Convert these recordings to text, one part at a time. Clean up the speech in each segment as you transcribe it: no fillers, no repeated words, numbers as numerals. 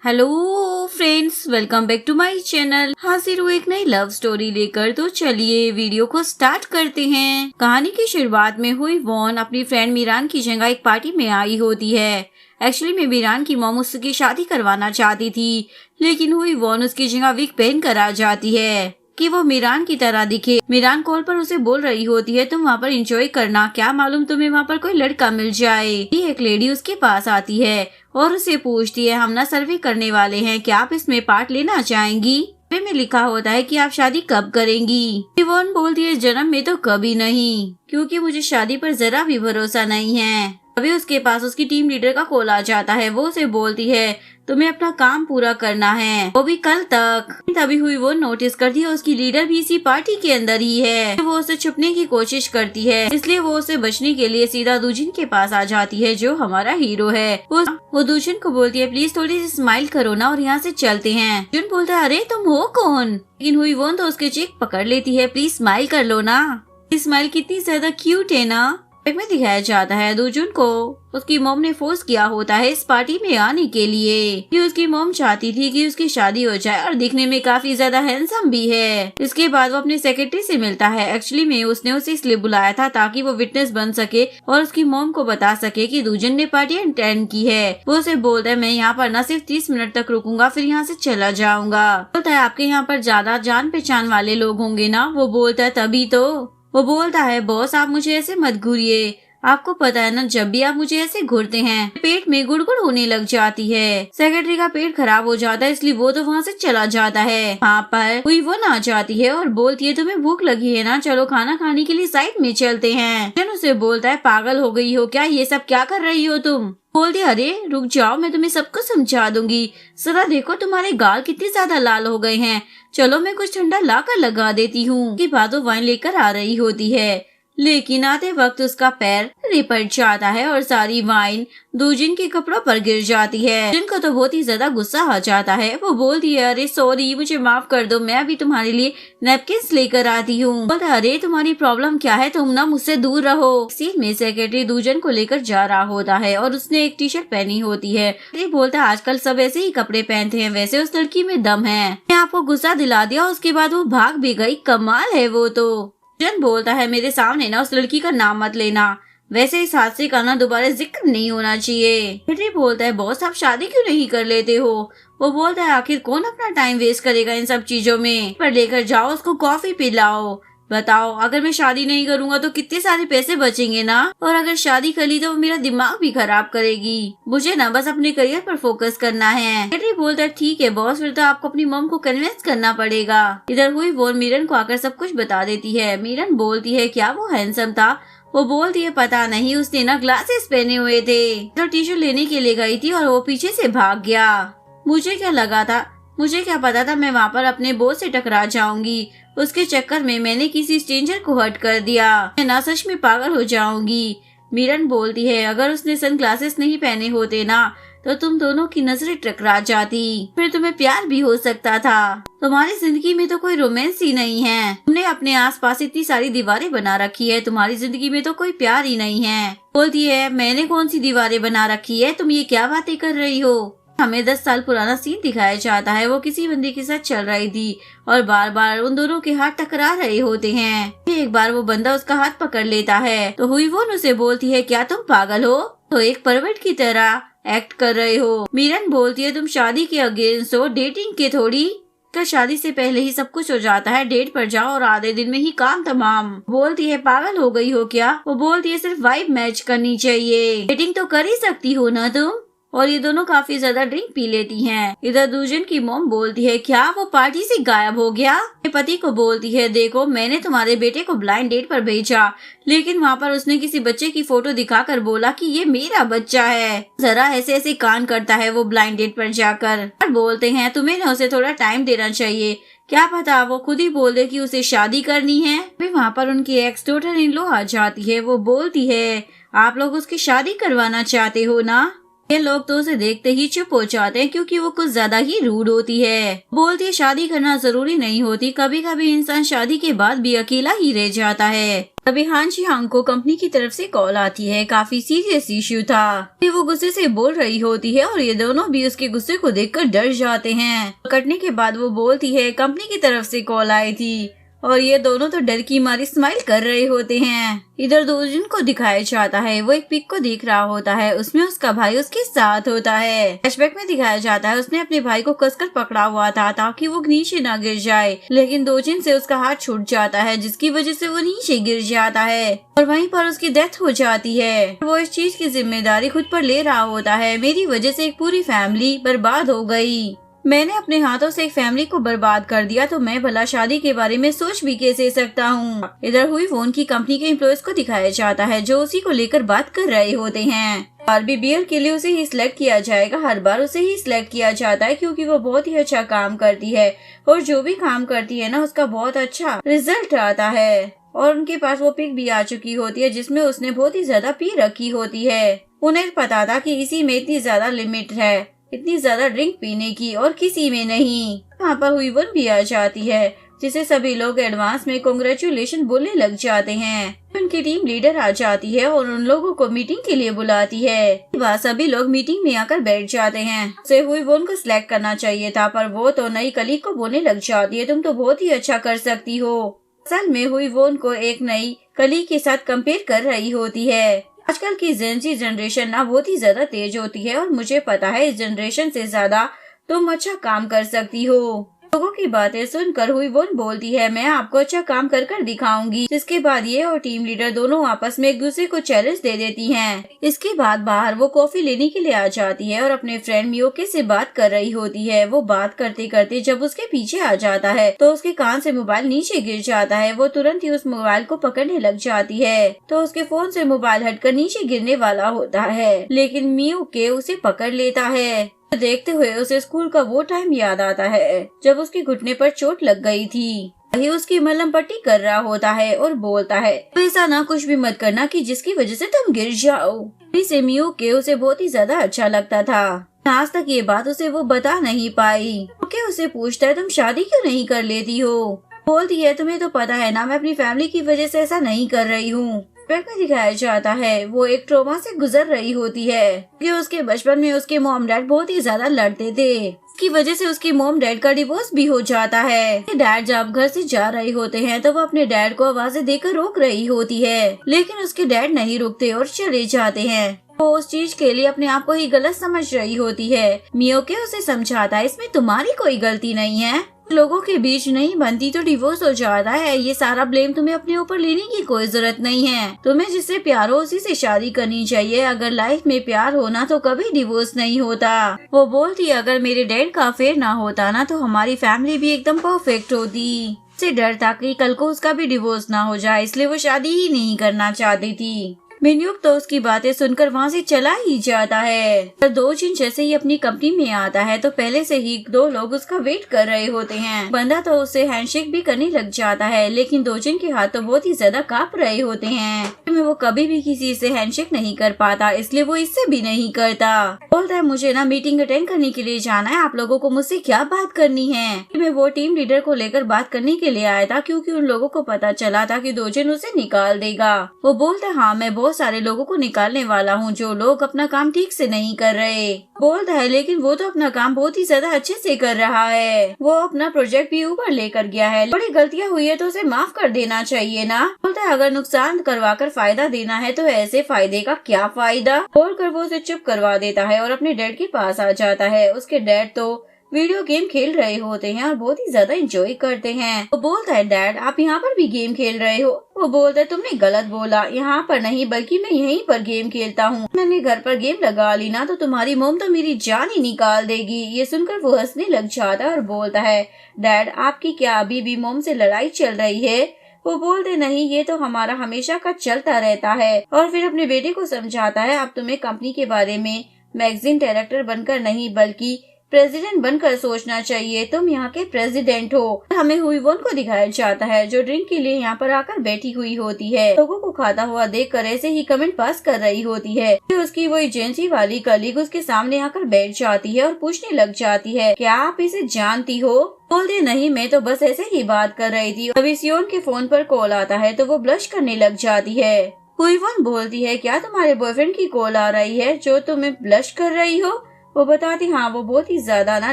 Hello friends, welcome back to my channel. हाजिर हूँ एक नई लव स्टोरी लेकर। तो चलिए वीडियो को स्टार्ट करते हैं। कहानी की शुरुआत में हुई वॉन अपनी फ्रेंड मीरान की जगह एक पार्टी में आई होती है। एक्चुअली में मीरान की मॉम उसकी शादी करवाना चाहती थी, लेकिन हुई वॉन उसकी जगह विग पहन कर आ जाती है कि वो मीरान की तरह दिखे। मीरान कॉल पर उसे बोल रही होती है तुम वहाँ पर एंजॉय करना, क्या मालूम तुम्हें वहाँ पर कोई लड़का मिल जाए। एक लेडी उसके पास आती है और उसे पूछती है हम ना सर्वे करने वाले हैं, क्या आप इसमें पार्ट लेना चाहेंगी। में लिखा होता है कि आप शादी कब करेंगी। इवोन बोलती है जन्म में तो कभी नहीं, क्योंकि मुझे शादी पर जरा भी भरोसा नहीं है। अभी उसके पास उसकी टीम लीडर का कॉल आ जाता है। वो उसे बोलती है तुम्हें अपना काम पूरा करना है, वो भी कल तक। तभी हुई वो नोटिस करती है उसकी लीडर भी इसी पार्टी के अंदर ही है। वो उसे छुपने की कोशिश करती है, इसलिए वो उसे बचने के लिए सीधा दूजिन के पास आ जाती है जो हमारा हीरो है। वो दूजिन को बोलती है प्लीज थोड़ी सी स्माइल करो ना और यहाँ से चलते हैं। दूजिन बोलता है अरे तुम हो कौन, लेकिन हुई वो तो उसके चेक पकड़ लेती है। प्लीज स्माइल कर लो ना, स्माइल कितनी ज्यादा क्यूट है ना। में दिखाया जाता है दूजुन को उसकी मॉम ने फोर्स किया होता है इस पार्टी में आने के लिए, कि उसकी मॉम चाहती थी कि उसकी शादी हो जाए और दिखने में काफी ज्यादा हैंडसम भी है। इसके बाद वो अपने सेक्रेटरी से मिलता है। एक्चुअली में उसने उसे इसलिए बुलाया था ताकि वो विटनेस बन सके और उसकी मॉम को बता सके कि दूजन ने पार्टी अटेंड की है। वो उसे बोलता है मैं यहाँ पर न सिर्फ 30 मिनट तक रुकूंगा, फिर यहाँ से चला जाऊंगा। बोलता है आपके यहाँ पर ज्यादा जान पहचान वाले लोग होंगे ना। वो बोलता है तभी तो। वो बोलता है बॉस आप मुझे ऐसे मत घूरिए, आपको पता है ना जब भी आप मुझे ऐसे घूरते हैं पेट में गुड़गुड़ होने लग जाती है। सेक्रेटरी का पेट खराब हो जाता है, इसलिए वो तो वहाँ से चला जाता है। वहाँ पर हुई वो ना जाती है और बोलती है तुम्हें भूख लगी है ना, चलो खाना खाने के लिए साइड में चलते हैं। जन उसे बोलता है पागल हो गई हो क्या, ये सब क्या कर रही हो तुम। बोलती अरे रुक जाओ मैं तुम्हें सबको समझा दूंगी, जरा देखो तुम्हारे गाल कितने ज्यादा लाल हो गए हैं, चलो मैं कुछ ठंडा ला कर लगा देती हूँ। के बाद वो वाइन लेकर आ रही होती है, लेकिन आते वक्त उसका पैर रिपट जाता है और सारी वाइन दूजिन के कपड़ों पर गिर जाती है। जिनको तो बहुत ही ज्यादा गुस्सा आ जाता है। वो बोलती है अरे सॉरी मुझे माफ कर दो, मैं अभी तुम्हारे लिए नैपकिन्स लेकर आती हूँ। बोलता अरे तुम्हारी प्रॉब्लम क्या है, तुम ना मुझसे दूर रहो। सीन में सेक्रेटरी दूजन को लेकर जा रहा होता है और उसने एक टी शर्ट पहनी होती है। बोलता है आजकल सब ऐसे ही कपड़े पहनते हैं, वैसे उस लड़की में दम है। मैं आपको गुस्सा दिला दिया, उसके बाद वो भाग भी गई, कमाल है वो तो। जन बोलता है मेरे सामने ना उस लड़की का नाम मत लेना, वैसे इस हादसे का ना दोबारा जिक्र नहीं होना चाहिए। हेनरी बोलता है बॉस आप शादी क्यों नहीं कर लेते हो। वो बोलता है आखिर कौन अपना टाइम वेस्ट करेगा इन सब चीजों में, पर लेकर जाओ उसको कॉफी पिलाओ। बताओ अगर मैं शादी नहीं करूंगा तो कितने सारे पैसे बचेंगे ना, और अगर शादी कर ली तो वो मेरा दिमाग भी खराब करेगी। मुझे ना बस अपने करियर पर फोकस करना है। हेनरी बोलता है ठीक है बॉस, फिर तो आपको अपनी मॉम को कन्विंस करना पड़ेगा। इधर हुई वो मीरन को आकर सब कुछ बता देती है। मीरन बोलती है क्या वो हैंडसम था। वो बोलती है पता नहीं, उसने ना ग्लासेस पहने हुए थे। तो टी-शर्ट लेने के लिए गई थी और वो पीछे से भाग गया। मुझे क्या लगा था, मुझे क्या पता था मैं वहाँ पर अपने बॉस से टकरा जाऊंगी। उसके चक्कर में मैंने किसी स्ट्रेंजर को हर्ट कर दिया, मैं ना सच में पागल हो जाऊंगी। मीरन बोलती है अगर उसने सन ग्लासेस नहीं पहने होते ना तो तुम दोनों की नजरें टकरा जाती, फिर तुम्हें प्यार भी हो सकता था। तुम्हारी जिंदगी में तो कोई रोमांस ही नहीं है, तुमने अपने आसपास इतनी सारी दीवारें बना रखी है, तुम्हारी जिंदगी में तो कोई प्यार ही नहीं है। बोलती है मैंने कौन सी दीवारें बना रखी है, तुम ये क्या बातें कर रही हो। हमें 10 साल पुराना सीन दिखाया जाता है। वो किसी बंदे के साथ चल रही थी और बार बार उन दोनों के हाथ टकरा रहे होते हैं। एक बार वो बंदा उसका हाथ पकड़ लेता है तो हुई वो उसे बोलती है क्या तुम पागल हो, तो एक परवर्ट की तरह एक्ट कर रहे हो। मीरन बोलती है तुम शादी के अगेंस्ट हो, डेटिंग के थोड़ी। तो शादी से पहले ही सब कुछ हो जाता है, डेट पर जाओ और आधे दिन में ही काम तमाम। बोलती है पागल हो गई हो क्या। वो बोलती है सिर्फ वाइब मैच करनी चाहिए, डेटिंग तो कर ही सकती हो ना तुम। और ये दोनों काफी ज्यादा ड्रिंक पी लेती हैं। इधर दूजन की मॉम बोलती है क्या वो पार्टी से गायब हो गया। पति को बोलती है देखो मैंने तुम्हारे बेटे को ब्लाइंड डेट पर भेजा, लेकिन वहाँ पर उसने किसी बच्चे की फोटो दिखाकर बोला कि ये मेरा बच्चा है। जरा ऐसे ऐसे कान करता है वो ब्लाइंड डेट पर जाकर। और बोलते हैं तुम्हें ना उसे थोड़ा टाइम देना चाहिए, क्या पता वो खुद ही बोल दे कि उसे शादी करनी है। फिर वहाँ पर उनकी एक्स डॉटर इन लो आ जाती है। वो बोलती है आप लोग उसकी शादी करवाना चाहते हो ना। ये लोग तो उसे देखते ही चुप हो जाते हैं क्योंकि वो कुछ ज्यादा ही रूड होती है। बोलती है शादी करना जरूरी नहीं होती, कभी कभी इंसान शादी के बाद भी अकेला ही रह जाता है। तभी हान जी हांग को कंपनी की तरफ से कॉल आती है। काफी सीरियस इश्यू था। वो गुस्से से बोल रही होती है और ये दोनों भी उसके गुस्से को देखकर डर जाते हैं। कटने के बाद वो बोलती है कंपनी की तरफ से कॉल आई थी और ये दोनों तो डर की मारी स्माइल कर रहे होते हैं। इधर दोजिन को दिखाया जाता है, वो एक पिक को देख रहा होता है, उसमें उसका भाई उसके साथ होता है। फ्लैशबैक में दिखाया जाता है उसने अपने भाई को कसकर पकड़ा हुआ था ताकि वो नीचे ना गिर जाए, लेकिन दोजिन से उसका हाथ छूट जाता है जिसकी वजह से वो नीचे गिर जाता है और वहीं पर उसकी डेथ हो जाती है। वो इस चीज की जिम्मेदारी खुद पर ले रहा होता है, मेरी वजह से एक पूरी फैमिली बर्बाद हो गई। मैंने अपने हाथों से एक फैमिली को बर्बाद कर दिया तो मैं भला शादी के बारे में सोच भी कैसे सकता हूँ। इधर हुई वोन की कंपनी के एम्प्लॉयज को दिखाया जाता है जो उसी को लेकर बात कर रहे होते हैं। बारबी बियर के लिए उसे ही सिलेक्ट किया जाएगा, हर बार उसे ही सिलेक्ट किया जाता है क्योंकि वो बहुत ही अच्छा काम करती है और जो भी काम करती है ना उसका बहुत अच्छा रिजल्ट आता है। और उनके पास वो पिक भी आ चुकी होती है जिसमें उसने बहुत ही ज्यादा पी रखी होती है। उन्हें पता था कि इसी में इतनी ज्यादा लिमिट है, इतनी ज्यादा ड्रिंक पीने की, और किसी में नहीं। वहाँ पर हुई वन भी आ जाती है जिसे सभी लोग एडवांस में कांग्रेचुलेशन बोलने लग जाते हैं। उनकी टीम लीडर आ जाती है और उन लोगों को मीटिंग के लिए बुलाती है। वह सभी लोग मीटिंग में आकर बैठ जाते हैं। उसे हुई वोन को सिलेक्ट करना चाहिए था पर वो तो नई कलीग को बोलने लग जाती है तुम तो बहुत ही अच्छा कर सकती हो। असल में हुई वोन को एक नई कलीग के साथ कंपेयर कर रही होती है। आजकल की जेनजी जनरेशन ना बहुत ही ज्यादा तेज होती है और मुझे पता है इस जनरेशन से ज्यादा तुम अच्छा काम कर सकती हो। लोगों की बातें सुनकर हुई वोन बोलती है मैं आपको अच्छा काम कर कर दिखाऊंगी। जिसके बाद ये और टीम लीडर दोनों आपस में एक दूसरे को चैलेंज दे देती हैं। इसके बाद बाहर वो कॉफी लेने के लिए आ जाती है और अपने फ्रेंड मियोके से बात कर रही होती है। वो बात करते करते जब उसके पीछे आ जाता है तो उसके कान से मोबाइल नीचे गिर जाता है। वो तुरंत ही उस मोबाइल को पकड़ने लग जाती है तो उसके फोन से मोबाइल हटकर नीचे गिरने वाला होता है, लेकिन मियोके उसे पकड़ लेता है। देखते हुए उसे स्कूल का वो टाइम याद आता है जब उसके घुटने पर चोट लग गई थी। वही उसकी मलहम पट्टी कर रहा होता है और बोलता है ऐसा ना कुछ भी मत करना कि जिसकी वजह से तुम गिर जाओ। इसे मियोके उसे बहुत ही ज्यादा अच्छा लगता था। आज तक ये बात उसे वो बता नहीं पाई। मियोके उसे पूछता है तुम शादी क्यों नहीं कर लेती हो। बोलती है तुम्हें तो पता है ना मैं अपनी फैमिली की वजह से ऐसा नहीं कर रही हूँ। में दिखाया जाता है वो एक ट्रॉमा से गुजर रही होती है कि उसके बचपन में उसके मॉम डैड बहुत ही ज्यादा लड़ते थे। इसकी वजह से उसकी मॉम डैड का डिवोर्स भी हो जाता है। डैड जब घर से जा रहे होते हैं तो वो अपने डैड को आवाजें देकर रोक रही होती है, लेकिन उसके डैड नहीं रुकते और चले जाते हैं। वो उस चीज के लिए अपने आप को ही गलत समझ रही होती है। मियोके उसे समझाता है इसमें तुम्हारी कोई गलती नहीं है, लोगों के बीच नहीं बनती तो डिवोर्स हो जाता है, ये सारा ब्लेम तुम्हें अपने ऊपर लेने की कोई जरूरत नहीं है। तुम्हें जिससे प्यार हो उसी से शादी करनी चाहिए। अगर लाइफ में प्यार होना तो कभी डिवोर्स नहीं होता। वो बोलती अगर मेरे डैड का अफेयर ना होता ना तो हमारी फैमिली भी एकदम परफेक्ट होती। उसे डर था कि कल को उसका भी डिवोर्स ना हो जाए, इसलिए वो शादी ही नहीं करना चाहती थी। मिन्युक तो उसकी बातें सुनकर वहाँ से चला ही जाता है। पर दोजिन जैसे ही अपनी कंपनी में आता है तो पहले से ही दो लोग उसका वेट कर रहे होते हैं। बंदा तो उससे हैंडशेक भी करने लग जाता है, लेकिन दोजिन के हाथ तो बहुत ही ज्यादा कांप रहे होते हैं। वो कभी भी किसी से हैंडशेक नहीं कर पाता, इसलिए वो इससे भी नहीं करता। बोलता है मुझे ना मीटिंग अटेंड करने के लिए जाना है, आप लोगों को मुझसे क्या बात करनी है। मैं वो टीम लीडर को लेकर बात करने के लिए आया था क्योंकि उन लोगों को पता चला था कि दोजिन उसे निकाल देगा। वो बोलता है हाँ मैं बहुत सारे लोगों को निकालने वाला हूँ जो लोग अपना काम ठीक से नहीं कर रहे। बोलता है लेकिन वो तो अपना काम बहुत ही ज्यादा अच्छे से कर रहा है, वो अपना प्रोजेक्ट भी ऊपर लेकर गया है, बड़ी गलतियाँ हुई है तो उसे माफ कर देना चाहिए ना। बोलता है अगर नुकसान करवाकर फायदा देना है तो ऐसे फायदे का क्या फायदा। बोलकर वो उसे चुप करवा देता है और अपने डैड के पास आ जाता है। उसके डैड तो वीडियो गेम खेल रहे होते हैं और बहुत ही ज्यादा एंजॉय करते हैं। वो बोलता है डैड आप यहाँ पर भी गेम खेल रहे हो। वो बोलता है तुमने गलत बोला, यहाँ पर नहीं बल्कि मैं यहीं पर गेम खेलता हूँ। मैंने घर पर गेम लगा ली ना तो तुम्हारी मोम तो मेरी जान ही निकाल देगी। ये सुनकर वो हंसने लग जाता है और बोलता है डैड आपकी क्या अभी भी मोम से लड़ाई चल रही है। वो बोलते नहीं ये तो हमारा हमेशा का चलता रहता है। और फिर अपने बेटे को समझाता है अब तुम्हें कंपनी के बारे में मैगजीन डायरेक्टर बनकर नहीं बल्कि प्रेसिडेंट बनकर सोचना चाहिए, तुम यहाँ के प्रेसिडेंट हो। हमें हुई वॉन को दिखाया जाता है जो ड्रिंक के लिए यहाँ पर आकर बैठी हुई होती है। लोगों को खाता हुआ देखकर ऐसे ही कमेंट पास कर रही होती है। फिर उसकी वो एजेंसी वाली कलीग उसके सामने आकर बैठ जाती है और पूछने लग जाती है, क्या आप इसे जानती हो? बोलती नहीं, मैं तो बस ऐसे ही बात कर रही थी। तभी सियोन के फोन पर कॉल आता है तो वो ब्लश करने लग जाती है। हुई वॉन बोलती है, क्या तुम्हारे बॉयफ्रेंड की कॉल आ रही है जो तुम्हें ब्लश कर रही हो? वो बताती, हाँ वो बहुत ही ज्यादा ना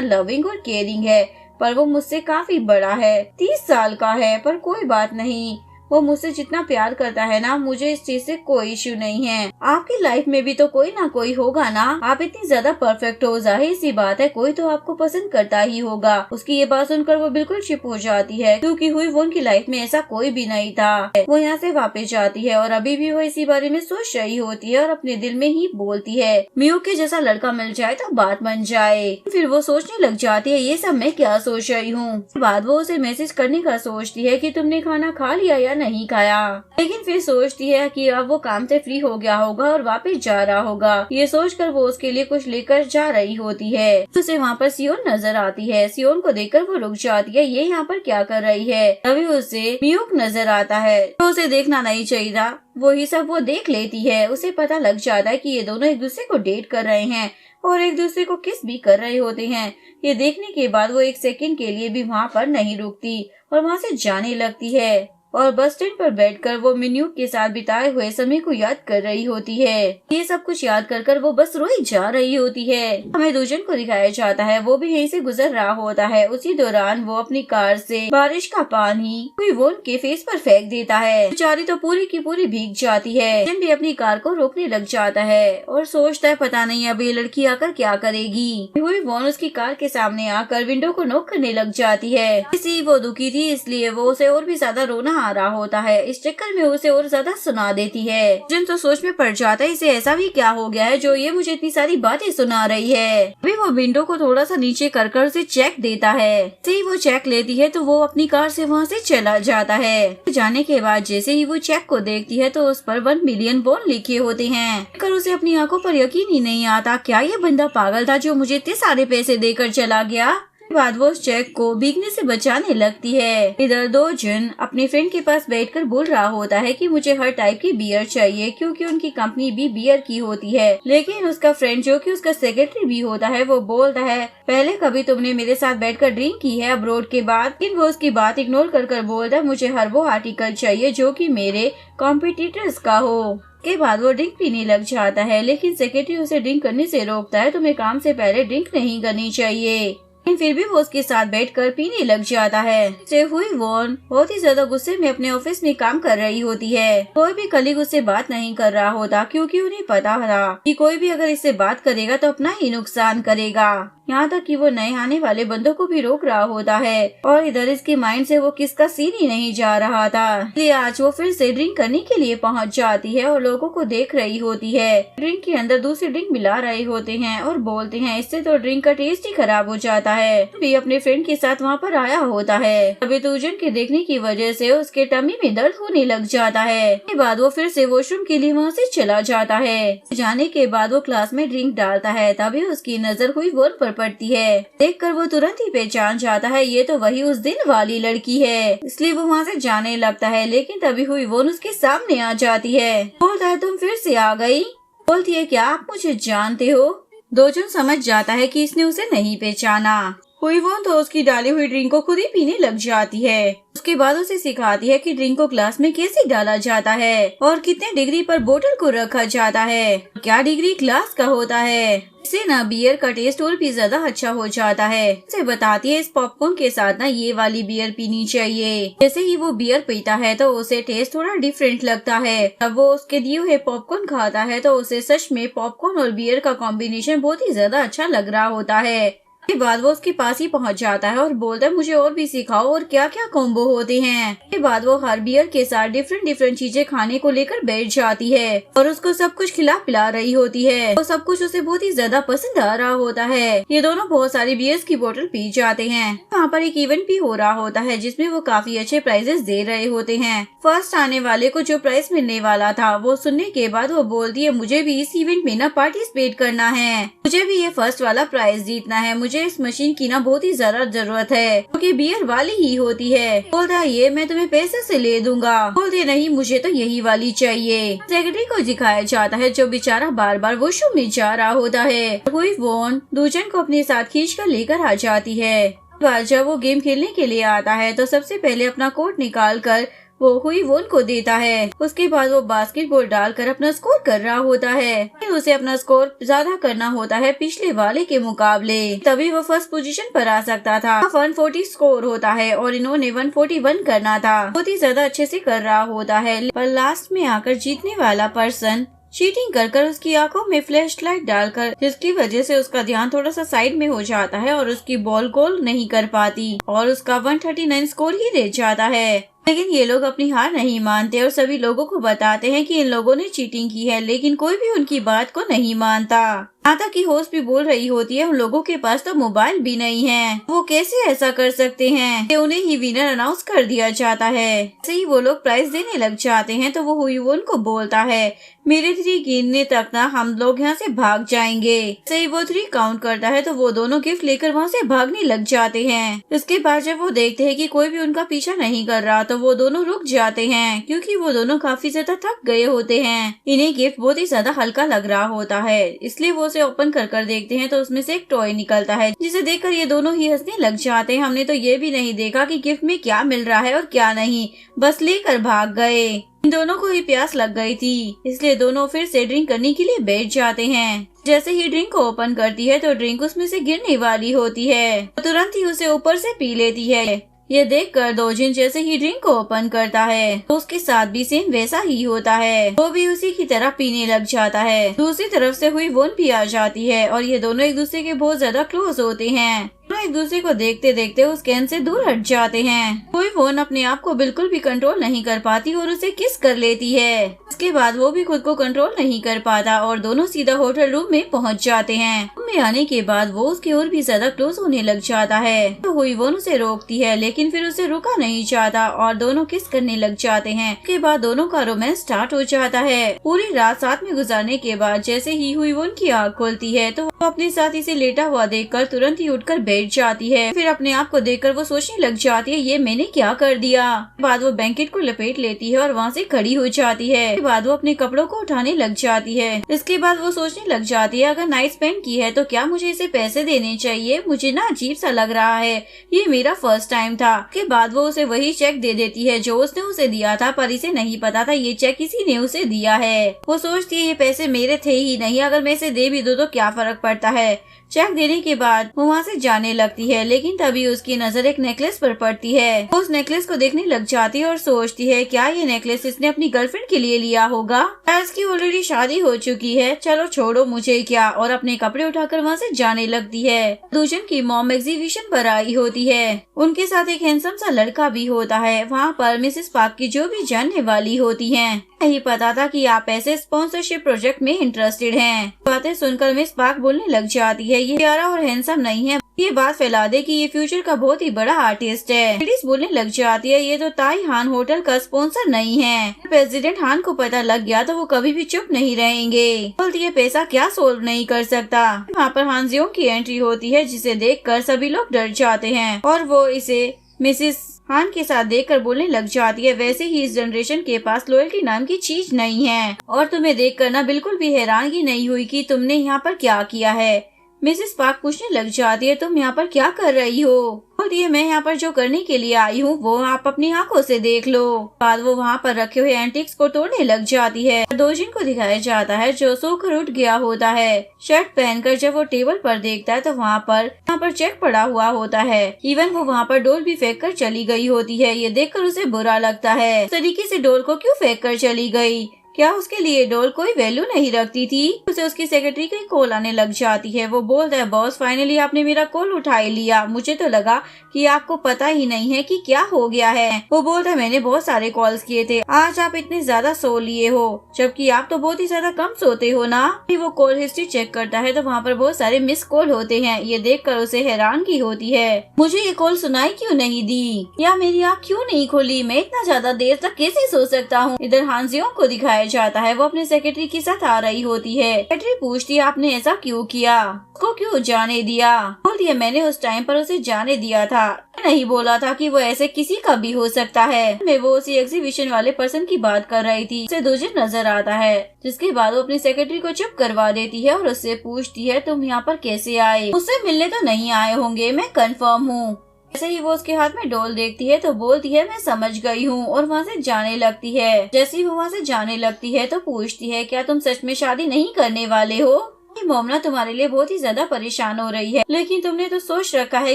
लविंग और केयरिंग है, पर वो मुझसे काफी बड़ा है, 30 साल का है, पर कोई बात नहीं, वो मुझसे जितना प्यार करता है ना, मुझे इस चीज से कोई इश्यू नहीं है। आपकी लाइफ में भी तो कोई ना कोई होगा ना, आप इतनी ज्यादा परफेक्ट हो, जाहिर सी बात है कोई तो आपको पसंद करता ही होगा। उसकी ये बात सुनकर वो बिल्कुल चिप हो जाती है, क्योंकि हुई वो उनकी लाइफ में ऐसा कोई भी नहीं था। वो यहाँ से वापस जाती है और अभी भी वो इसी बारे में सोच रही होती है और अपने दिल में ही बोलती है, मियू के जैसा लड़का मिल जाए तो बात बन जाए। फिर वो सोचने लग जाती है, ये सब मैं क्या सोच रही हूँ। बाद वो उसे मैसेज करने का सोचती है कि तुमने खाना खा लिया या नहीं खाया, लेकिन फिर सोचती है कि अब वो काम से फ्री हो गया होगा और वापस जा रहा होगा। ये सोचकर वो उसके लिए कुछ लेकर जा रही होती है। उसे वहाँ पर सियोन नजर आती है। सियोन को देखकर वो रुक जाती है, ये यहाँ पर क्या कर रही है। तभी उसे मियूक नजर आता है, तो उसे देखना नहीं चाहिए था, वही सब वो देख लेती है। उसे पता लग जाता है कि ये दोनों एक दूसरे को डेट कर रहे हैं और एक दूसरे को किस भी कर रहे होते हैं। ये देखने के बाद वो एक सेकंड के लिए भी वहाँ पर नहीं रुकती और वहाँ से जाने लगती है और बस स्टैंड पर बैठकर वो मिन्यूक के साथ बिताए हुए समय को याद कर रही होती है। ये सब कुछ याद कर वो बस रोई जा रही होती है। हमें दूजन को दिखाया जाता है, वो भी यहीं से गुजर रहा होता है। उसी दौरान वो अपनी कार से बारिश का पानी हुई वो उनके फेस पर फेंक देता है। बेचारी तो पूरी की पूरी भीग जाती है। जन भी अपनी कार को रोकने लग जाता है और सोचता है, पता नहीं अब ये लड़की आकर क्या करेगी। हुई वो उसकी कार के सामने आकर विंडो को नॉक करने लग जाती है। इसी वो दुखी थी, इसलिए वो उसे और भी ज्यादा रोना आ रहा होता है। इस चक्कर में उसे और ज्यादा सुना देती है। जिन तो सोच में पड़ जाता है, इसे ऐसा भी क्या हो गया है जो ये मुझे इतनी सारी बातें सुना रही है। अभी वो विंडो को थोड़ा सा नीचे कर उसे चेक देता है। जैसे ही वो चेक लेती है तो वो अपनी कार से वहाँ से चला जाता है। जाने के बाद जैसे ही वो चेक को देखती है तो उस पर 1 मिलियन वॉन लिखे होते हैं। कर उसे अपनी आंखों पर यकीन ही नहीं आता, क्या ये बंदा पागल था जो मुझे इतने सारे पैसे देकर चला गया। बाद वो उस चेक को भीगने से बचाने लगती है। इधर दो जन अपने फ्रेंड के पास बैठकर बोल रहा होता है कि मुझे हर टाइप की बियर चाहिए, क्योंकि उनकी कंपनी भी बियर की होती है। लेकिन उसका फ्रेंड जो कि उसका सेक्रेटरी भी होता है वो बोलता है, पहले कभी तुमने मेरे साथ बैठकर ड्रिंक की है अब्रोड के बाद। लेकिन वो उसकी बात इग्नोर कर बोलता है, मुझे हर वो आर्टिकल चाहिए जो कि मेरे कॉम्पिटिटर्स का हो। के बाद वो ड्रिंक पीने लग जाता है, लेकिन सेक्रेटरी उसे ड्रिंक करने से रोकता है। तुम्हें काम से पहले ड्रिंक नहीं करनी चाहिए। फिर भी वो उसके साथ बैठकर पीने लग जाता है। से हुई वॉन बहुत ही ज्यादा गुस्से में अपने ऑफिस में काम कर रही होती है। कोई भी कलीग उससे बात नहीं कर रहा होता, क्योंकि उन्हें पता था कि कोई भी अगर इससे बात करेगा तो अपना ही नुकसान करेगा। यहाँ तक कि वो नए आने वाले बंदों को भी रोक रहा होता है और इधर इसके माइंड से वो किसका सीन ही नहीं जा रहा था। इसलिए आज वो फिर से ड्रिंक करने के लिए पहुँच जाती है और लोगों को देख रही होती है। ड्रिंक के अंदर दूसरी ड्रिंक मिला रहे होते हैं और बोलते हैं, इससे तो ड्रिंक का टेस्ट ही खराब हो जाता है। भी अपने फ्रेंड के साथ वहाँ पर आया होता है। अभी दूजन के देखने की वजह से उसके टमी में दर्द होने लग जाता है। के बाद वो फिर से वॉशरूम के लिए वहाँ से चला जाता है। जाने के बाद वो क्लास में ड्रिंक डालता है, तभी उसकी नजर हुई वॉन पर पड़ती है। देखकर वो तुरंत ही पहचान जाता है, ये तो वही उस दिन वाली लड़की है। इसलिए वो वहाँ से जाने लगता है, लेकिन तभी हुई वॉन उसके सामने आ जाती है। बोलता है, तुम फिर से आ गई। बोलती है, क्या आप मुझे जानते हो। दोजन समझ जाता है कि इसने उसे नहीं पहचाना। हुई वो तो उसकी डाली हुई ड्रिंक को खुद ही पीने लग जाती है। उसके बाद उसे सिखाती है कि ड्रिंक को ग्लास में कैसे डाला जाता है और कितने डिग्री पर बोतल को रखा जाता है, क्या डिग्री ग्लास का होता है। इससे ना बियर का टेस्ट और भी ज्यादा अच्छा हो जाता है। उसे बताती है, इस पॉपकॉर्न के साथ ना ये वाली बियर पीनी चाहिए। जैसे ही वो बियर पीता है तो उसे टेस्ट थोड़ा डिफरेंट लगता है। अब वो उसके दिए हुए पॉपकॉर्न खाता है तो उसे सच में पॉपकॉर्न और बियर का कॉम्बिनेशन बहुत ही ज्यादा अच्छा लग रहा होता है। के बाद वो उसके पास ही पहुंच जाता है और बोलता है, मुझे और भी सिखाओ और क्या क्या कॉम्बो होते हैं। के बाद वो हर बियर के साथ डिफरेंट चीजें खाने को लेकर बैठ जाती है और उसको सब कुछ खिला पिला रही होती है। वो सब कुछ उसे बहुत ही ज्यादा पसंद आ रहा होता है। ये दोनों बहुत सारी बियर्स की बोतल पी जाते हैं। वहाँ पर एक इवेंट भी हो रहा होता है जिसमें वो काफी अच्छे प्राइजेस दे रहे होते हैं। फर्स्ट आने वाले को जो प्राइज मिलने वाला था वो सुनने के बाद वो बोलती है, मुझे भी इस इवेंट में ना पार्टिसिपेट करना है, मुझे भी ये फर्स्ट वाला प्राइज जीतना है, मुझे मुझे इस मशीन की ना बहुत ही ज्यादा जरूरत है, क्योंकि बियर वाली ही होती है। बोलता है ये मैं तुम्हें पैसे से ले दूंगा। बोलते नहीं मुझे तो यही वाली चाहिए। सेक्रेटरी को दिखाया जाता है जो बेचारा बार बार वॉशरूम में जा रहा होता है। हुई वॉन दूजन को अपने साथ खींच कर लेकर आ जाती है। जब वो गेम खेलने के लिए आता है तो सबसे पहले अपना कोट निकाल कर वो हुई वोन को देता है। उसके बाद वो बास्केटबॉल डालकर अपना स्कोर कर रहा होता है। फिर उसे अपना स्कोर ज्यादा करना होता है पिछले वाले के मुकाबले, तभी वो फर्स्ट पोजीशन पर आ सकता था। 140 स्कोर होता है और इन्होंने 141 करना था। बहुत ही ज्यादा अच्छे से कर रहा होता है, पर लास्ट में आकर जीतने वाला पर्सन चीटिंग कर उसकी आंखों में फ्लैश लाइट डालकर, जिसकी वजह से उसका ध्यान थोड़ा सा साइड में हो जाता है और उसकी बॉल गोल नहीं कर पाती और उसका 139 स्कोर ही रह जाता है। लेकिन ये लोग अपनी हार नहीं मानते और सभी लोगों को बताते हैं कि इन लोगों ने चीटिंग की है, लेकिन कोई भी उनकी बात को नहीं मानता। यहाँ तक कि होस्ट भी बोल रही होती है उन लोगों के पास तो मोबाइल भी नहीं है, वो कैसे ऐसा कर सकते हैं। उन्हें ही विनर अनाउंस कर दिया जाता है। ऐसे ही वो लोग प्राइज देने लग जाते हैं तो वो हुई उनको बोलता है मेरे 3 गिनने तक ना हम लोग यहाँ से भाग जाएंगे। ऐसे ही वो 3 काउंट करता है तो वो दोनों गिफ्ट लेकर वहाँ से भागने लग जाते हैं। उसके बाद जब वो देखते हैं कि कोई भी उनका पीछा नहीं कर रहा तो वो दोनों रुक जाते हैं, क्योंकि वो दोनों काफी ज्यादा थक गए होते हैं। इन्हें गिफ्ट बहुत ही ज्यादा हल्का लग रहा होता है, इसलिए वो उसे ओपन कर देखते हैं तो उसमें से एक टॉय निकलता है, जिसे देखकर ये दोनों ही हंसने लग जाते हैं। हमने तो ये भी नहीं देखा कि गिफ्ट में क्या मिल रहा है और क्या नहीं, बस लेकर भाग गए। इन दोनों को ही प्यास लग गई थी, इसलिए दोनों फिर से ड्रिंक करने के लिए बैठ जाते हैं। जैसे ही ड्रिंक को ओपन करती है तो ड्रिंक उसमें से गिरने वाली होती है, तो तुरंत ही उसे ऊपर से पी लेती है। ये देखकर दोजिन जैसे ही ड्रिंक को ओपन करता है तो उसके साथ भी सेम वैसा ही होता है, वो भी उसी की तरह पीने लग जाता है। दूसरी तरफ से हुई वोन भी आ जाती है और ये दोनों एक दूसरे के बहुत ज्यादा क्लोज होते हैं। दोनों एक दूसरे को देखते देखते उस कैन से दूर हट जाते हैं। हुई वोन अपने आप को बिल्कुल भी कंट्रोल नहीं कर पाती और उसे किस कर लेती है। इसके बाद वो भी खुद को कंट्रोल नहीं कर पाता और दोनों सीधा होटल रूम में पहुंच जाते हैं। रूम में आने के बाद वो उसकी और भी ज्यादा क्लोज होने लग जाता है, तो हुई वोन उसे रोकती है, लेकिन फिर उसे रुका नहीं जाता और दोनों किस करने लग जाते हैं। उसके बाद दोनों का रोमांस स्टार्ट हो जाता है। पूरी रात साथ में गुजारने के बाद जैसे ही हुई वोन की आँख खोलती है तो वो अपने साथी से लेटा हुआ देखकर तुरंत ही उठकर बैठ जाती है। फिर अपने आप को देखकर वो सोचने लग जाती है ये मैंने क्या कर दिया। बाद वो ब्लैंकेट को लपेट लेती है और वहाँ से खड़ी हो जाती है। इसके बाद वो अपने कपड़ों को उठाने लग जाती है। इसके बाद वो सोचने लग जाती है अगर नाइट स्पेंड की है तो क्या मुझे इसे पैसे देने चाहिए, मुझे ना अजीब सा लग रहा है, ये मेरा फर्स्ट टाइम था। के बाद वो उसे वही चेक दे देती है जो उसने उसे दिया था, पर इसे नहीं पता था ये चेक किसी ने उसे दिया है। वो सोचती है ये पैसे मेरे थे ही नहीं, अगर मैं इसे दे भी दूं तो क्या फर्क पड़ता है। चेक देने के बाद वो वहाँ से जाने लगती है, लेकिन तभी उसकी नजर एक नेकलेस पर पड़ती है। वो उस नेकलेस को देखने लग जाती है और सोचती है क्या ये नेकलेस इसने अपनी गर्लफ्रेंड के लिए लिया होगा, इसकी ऑलरेडी शादी हो चुकी है, चलो छोड़ो मुझे क्या, और अपने कपड़े उठाकर वहाँ से जाने लगती है। दूजन की मॉम एग्जीबिशन पर आई होती है, उनके साथ एक हैंडसम सा लड़का भी होता है। वहाँ पर मिसेस पार्क की जो भी जानने वाली होती है, नहीं पता था कि आप ऐसे स्पॉन्सरशिप प्रोजेक्ट में इंटरेस्टेड हैं। बातें सुनकर मिस पार्क बोलने लग जाती है ये प्यारा और हैंडसम नहीं है, ये बात फैला दे कि ये फ्यूचर का बहुत ही बड़ा आर्टिस्ट है। लेडीज बोलने लग जाती है ये तो ताई हान होटल का स्पॉन्सर नहीं है। प्रेसिडेंट हान को पता लग गया तो वो कभी भी चुप नहीं रहेंगे। बोलती है पैसा क्या सोल्व नहीं कर सकता। वहाँ पर हानजियों की एंट्री होती है जिसे देखकर सभी लोग डर जाते हैं और वो इसे मिसेस हान के साथ देखकर बोलने लग जाती है वैसे ही इस जनरेशन के पास लॉयल्टी नाम की चीज नहीं है और तुम्हें देखकर ना बिल्कुल भी हैरानगी नहीं हुई कि तुमने यहाँ पर क्या किया है। मिसेस पार्क पूछने लग जाती है तुम यहाँ पर क्या कर रही हो। बोलती है मैं यहाँ पर जो करने के लिए आई हूँ वो आप अपनी आंखों से देख लो। बाद वो वहाँ पर रखे हुए एंटिक्स को तोड़ने लग जाती है। दोजिन को दिखाया जाता है जो सोकर उठ गया होता है। शर्ट पहनकर जब वो टेबल पर देखता है तो वहाँ पर चेक पड़ा हुआ होता है। इवन वो वहाँ पर डोल भी फेंक कर चली गई होती है। ये देखकर उसे बुरा लगता है, इस तरीके से डोल को क्यों फेंक कर चली गई, क्या उसके लिए डोल कोई वैल्यू नहीं रखती थी। उसे उसकी सेक्रेटरी की कॉल आने लग जाती है। वो बोलता है बॉस फाइनली आपने मेरा कॉल उठा ही लिया, मुझे तो लगा कि आपको पता ही नहीं है कि क्या हो गया है। वो बोलता है मैंने बहुत सारे कॉल्स किए थे, आज आप इतने ज्यादा सो लिए हो, जबकि आप तो बहुत ही ज्यादा कम सोते हो ना। वो कॉल हिस्ट्री चेक करता है तो वहाँ पर बहुत सारे मिस कॉल होते हैं। ये देखकर उसे हैरानगी होती है, मुझे ये कॉल सुनाई क्यों नहीं दी या मेरी आँख क्यों नहीं खोली, मैं इतना ज्यादा देर तक कैसे सो सकता हूँ। इधर हांजियों को दिखाया जाता है वो अपने सेक्रेटरी के साथ आ रही होती है। सेक्रेटरी पूछती है आपने ऐसा क्यों किया, उसको क्यों जाने दिया। बोलती है मैंने उस टाइम पर उसे जाने दिया था, नहीं बोला था कि वो ऐसे किसी का भी हो सकता है। मैं वो उसी एग्जीबिशन वाले पर्सन की बात कर रही थी, उसे दूजन नजर आता है। जिसके बाद वो अपनी सेक्रेटरी को चुप करवा देती है और उससे पूछती है तुम यहाँ पर कैसे आए, उससे मिलने तो नहीं आए होंगे, मैं कंफर्म हूँ। ऐसे ही वो उसके हाथ में डोल देखती है तो बोलती है मैं समझ गई हूँ और वहाँ से जाने लगती है। जैसे ही वो वहाँ से जाने लगती है तो पूछती है क्या तुम सच में शादी नहीं करने वाले हो। मोमना तुम्हारे लिए बहुत ही ज्यादा परेशान हो रही है, लेकिन तुमने तो सोच रखा है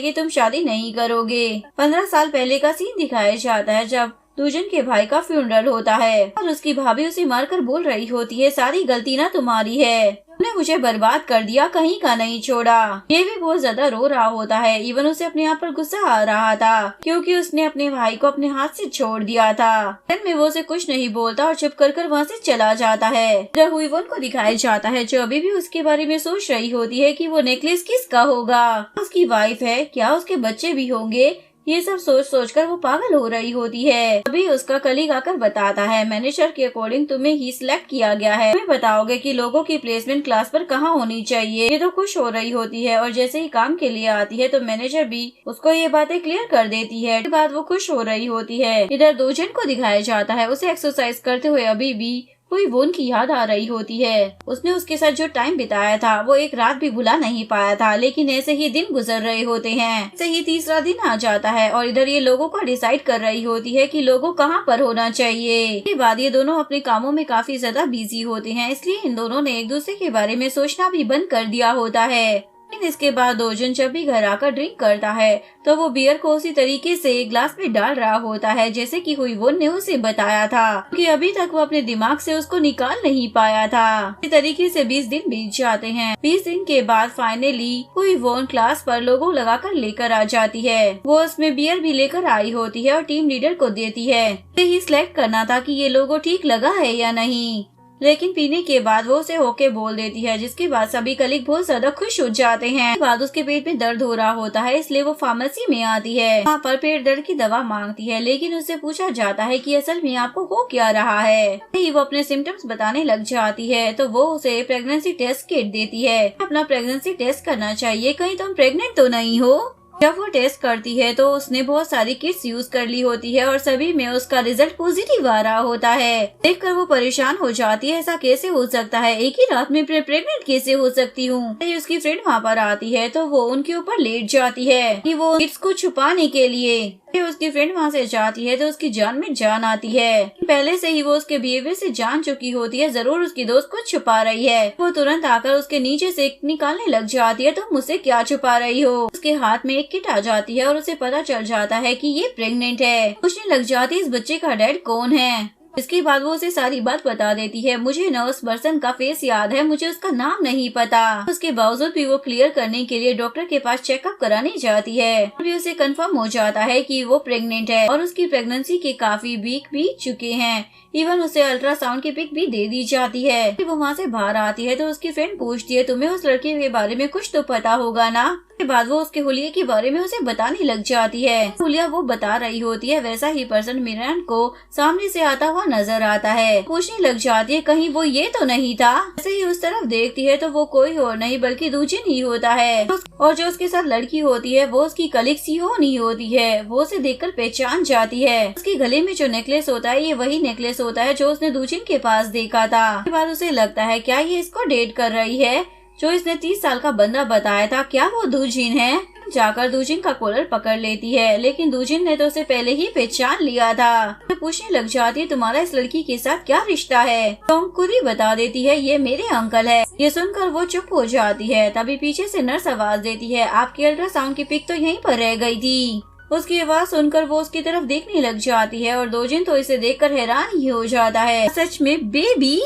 कि तुम शादी नहीं करोगे। 15 साल पहले का सीन दिखाया जाता है जब दूजन के भाई का फ्यूनरल होता है और उसकी भाभी उसे मारकर बोल रही होती है सारी गलती ना तुम्हारी है, तुमने मुझे बर्बाद कर दिया, कहीं का नहीं छोड़ा। ये भी बहुत ज्यादा रो रहा होता है। इवन उसे अपने आप पर गुस्सा आ रहा था क्योंकि उसने अपने भाई को अपने हाथ से छोड़ दिया था। दिन में वो उसे कुछ नहीं बोलता और चुप कर वहाँ से चला जाता है। रघुवन को दिखाया जाता है जो अभी भी उसके बारे में सोच रही होती है कि वो नेकलेस किसका होगा, उसकी वाइफ है क्या, उसके बच्चे भी होंगे। ये सब सोच कर वो पागल हो रही होती है। अभी उसका कलीग आकर बताता है मैनेजर के अकॉर्डिंग तुम्हें ही सिलेक्ट किया गया है, तुम्हें बताओगे कि लोगों की प्लेसमेंट क्लास पर कहाँ होनी चाहिए। ये तो खुश हो रही होती है और जैसे ही काम के लिए आती है तो मैनेजर भी उसको ये बातें क्लियर कर देती है। इसके बाद वो खुश हो रही होती है। इधर दूजन को दिखाया जाता है उसे एक्सरसाइज करते हुए अभी भी कोई वोन की याद आ रही होती है। उसने उसके साथ जो टाइम बिताया था वो एक रात भी भुला नहीं पाया था, लेकिन ऐसे ही दिन गुजर रहे होते हैं। ऐसे ही तीसरा दिन आ जाता है और इधर ये लोगों को डिसाइड कर रही होती है कि लोगों कहाँ पर होना चाहिए। इसके बाद ये दोनों अपने कामों में काफी ज्यादा बिजी होते हैं, इसलिए इन दोनों ने एक दूसरे के बारे में सोचना भी बंद कर दिया होता है। इसके बाद दोजन जब भी घर आकर ड्रिंक करता है तो वो बियर को उसी तरीके से ग्लास में डाल रहा होता है जैसे कि हुईवोन ने उसे बताया था, क्योंकि अभी तक वो अपने दिमाग से उसको निकाल नहीं पाया था। इसी तरीके से 20 दिन बीत जाते हैं। 20 दिन के बाद फाइनली हुईवोन क्लास पर लोगो लगाकर लेकर आ जाती है। वो उसमें बियर भी लेकर आई होती है और टीम लीडर को देती है। उसे ही सिलेक्ट करना था कि ये लोगो ठीक लगा है या नहीं, लेकिन पीने के बाद वो उसे होके बोल देती है, जिसके बाद सभी कलीग बहुत ज्यादा खुश हो जाते हैं। इसके बाद उसके पेट में दर्द हो रहा होता है, इसलिए वो फार्मेसी में आती है। वहाँ पर पेट दर्द की दवा मांगती है, लेकिन उससे पूछा जाता है कि असल में आपको हो क्या रहा है। वो अपने सिम्टम्स बताने लग जाती है तो वो उसे प्रेगनेंसी टेस्ट किट देती है। अपना प्रेगनेंसी टेस्ट करना चाहिए, कहीं तुम प्रेग्नेंट तो नहीं हो। जब वो टेस्ट करती है तो उसने बहुत सारी किट्स यूज कर ली होती है और सभी में उसका रिजल्ट पॉजिटिव आ रहा होता है। देखकर वो परेशान हो जाती है, ऐसा कैसे हो सकता है, एक ही रात में प्रेग्नेंट कैसे हो सकती हूँ। उसकी फ्रेंड वहाँ पर आती है तो वो उनके ऊपर लेट जाती है कि वो किट्स को छुपाने के लिए। उसकी फ्रेंड वहाँ से जाती है तो उसकी जान में जान आती है। पहले से ही वो उसके बिहेवियर से जान चुकी होती है, जरूर उसकी दोस्त को छुपा रही है। वो तुरंत आकर उसके नीचे से निकालने लग जाती है, तुम मुझसे क्या छुपा रही हो। उसके हाथ में एक किट आ जाती है और उसे पता चल जाता है कि ये प्रेग्नेंट है। पूछने लग जाती है इस बच्चे का डैड कौन है। इसके बाद वो उसे सारी बात बता देती है, मुझे न उस पर्सन का फेस याद है, मुझे उसका नाम नहीं पता। उसके बावजूद भी वो क्लियर करने के लिए डॉक्टर के पास चेकअप कराने जाती है। अभी उसे कंफर्म हो जाता है कि वो प्रेग्नेंट है और उसकी प्रेगनेंसी के काफी वीक बीत चुके हैं। इवन उसे अल्ट्रासाउंड की पिक भी दे दी जाती है। वो वहाँ से बाहर आती है तो उसकी फ्रेंड पूछती है तुम्हें उस लड़के के बारे में कुछ तो पता होगा ना। के बाद वो उसके हुलिये के बारे में उसे बताने लग जाती है। हुलिया वो बता रही होती है वैसा ही पर्सन मिरान को सामने से आता हुआ नजर आता है। पूछने लग जाती है कहीं वो ये तो नहीं था। ऐसे ही उस तरफ देखती है तो वो कोई और नहीं बल्कि दूजन ही होता है और जो उसके साथ लड़की होती है वो उसकी कलीग सियोनी होती है। वो उसे देखकर पहचान जाती है। उसके गले में जो नेकलेस होता है ये वही नेकलेस होता है जो उसने दूजन के पास देखा था। उसके बाद उसे लगता है क्या ये इसको डेट कर रही है जो इसने 30 साल का बंदा बताया था, क्या वो दूजिन है। जाकर दूजिन का कॉलर पकड़ लेती है, लेकिन दूजिन ने तो उसे पहले ही पहचान लिया था। तो पूछने लग जाती है तुम्हारा इस लड़की के साथ क्या रिश्ता है। तो खुद ही बता देती है ये मेरे अंकल है। ये सुनकर वो चुप हो जाती है। तभी पीछे से नर्स आवाज देती है आपकी अल्ट्रासाउंड की पिक तो यहीं पर रह गई थी। उसकी आवाज सुनकर वो उसकी तरफ देखने लग जाती है और दूजिन तो इसे देखकर हैरान ही हो जाता है, सच में बेबी।